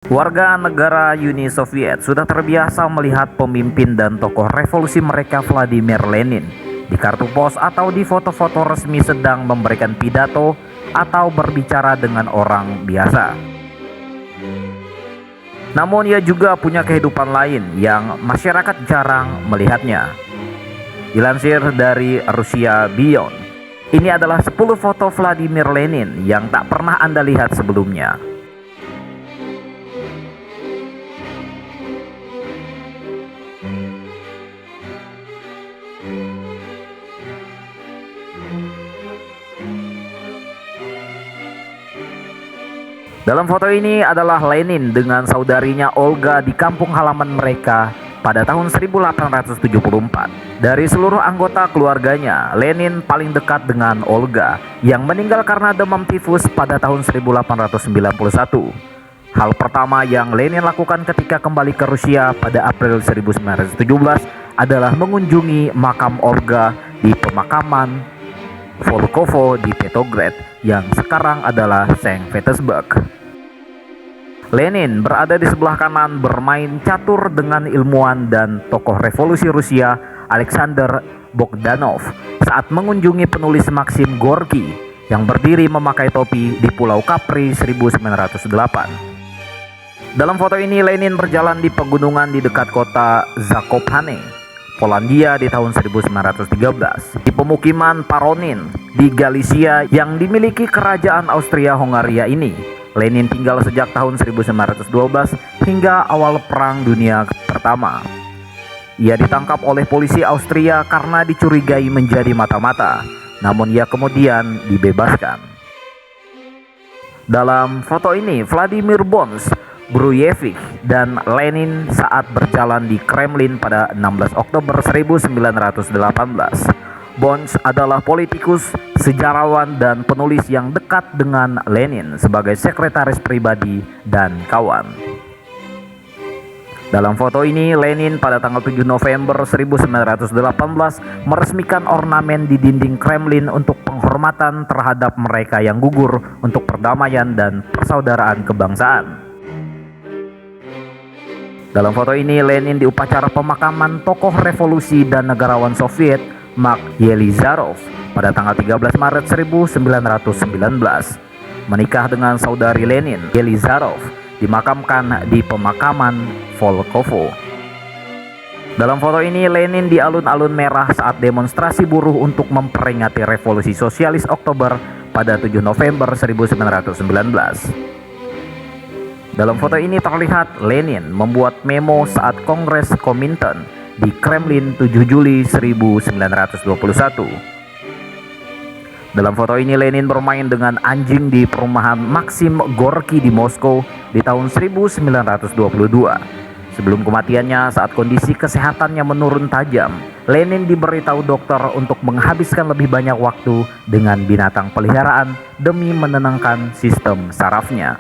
Warga negara Uni Soviet sudah terbiasa melihat pemimpin dan tokoh revolusi mereka Vladimir Lenin di kartu pos atau di foto-foto resmi sedang memberikan pidato atau berbicara dengan orang biasa. Namun ia juga punya kehidupan lain yang masyarakat jarang melihatnya. Dilansir dari Russia Beyond, ini adalah 10 foto Vladimir Lenin yang tak pernah Anda lihat sebelumnya. Dalam foto ini adalah Lenin dengan saudarinya Olga di kampung halaman mereka pada tahun 1874. Dari seluruh anggota keluarganya, Lenin paling dekat dengan Olga yang meninggal karena demam tifus pada tahun 1891. Hal pertama yang Lenin lakukan ketika kembali ke Rusia pada April 1917 adalah mengunjungi makam Olga di pemakaman Volkovo di Petrograd yang sekarang adalah Saint Petersburg. Lenin berada di sebelah kanan bermain catur dengan ilmuwan dan tokoh revolusi Rusia Alexander Bogdanov saat mengunjungi penulis Maxim Gorky yang berdiri memakai topi di Pulau Capri 1908. Dalam foto ini Lenin berjalan di pegunungan di dekat kota Zakopane, Polandia di tahun 1913, di pemukiman Paronin di Galicia yang dimiliki kerajaan Austria-Hongaria ini. Lenin tinggal sejak tahun 1912 hingga awal Perang Dunia Pertama. Ia ditangkap oleh polisi Austria karena dicurigai menjadi mata-mata, namun ia kemudian dibebaskan. Dalam foto ini, Vladimir Bons, Bruyevich, dan Lenin saat berjalan di Kremlin pada 16 Oktober 1918. Bons adalah politikus, sejarawan, dan penulis yang dekat dengan Lenin sebagai sekretaris pribadi dan kawan. Dalam foto ini, Lenin pada tanggal 7 November 1918 meresmikan ornamen di dinding Kremlin untuk penghormatan terhadap mereka yang gugur untuk perdamaian dan persaudaraan kebangsaan. Dalam foto ini, Lenin di upacara pemakaman tokoh revolusi dan negarawan Soviet Mark Yelizarov pada tanggal 13 Maret 1919 menikah dengan saudari Lenin. Yelizarov dimakamkan di pemakaman Volkovo. Dalam foto ini Lenin di alun-alun merah saat demonstrasi buruh untuk memperingati revolusi sosialis Oktober pada 7 November 1919. Dalam foto ini terlihat Lenin membuat memo saat Kongres Komintern di Kremlin 7 Juli 1921. Dalam foto ini Lenin bermain dengan anjing di perumahan Maxim Gorky di Moskow di tahun 1922. Sebelum kematiannya, saat kondisi kesehatannya menurun tajam, Lenin diberitahu dokter untuk menghabiskan lebih banyak waktu dengan binatang peliharaan demi menenangkan sistem sarafnya.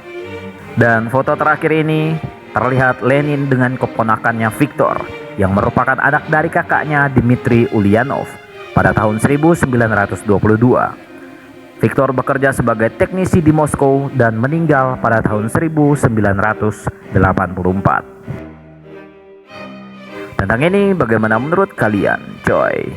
Dan foto terakhir ini terlihat Lenin dengan keponakannya Viktor yang merupakan anak dari kakaknya Dmitri Ulyanov pada tahun 1922. Viktor bekerja sebagai teknisi di Moskow dan meninggal pada tahun 1984. Tentang ini bagaimana menurut kalian, coy?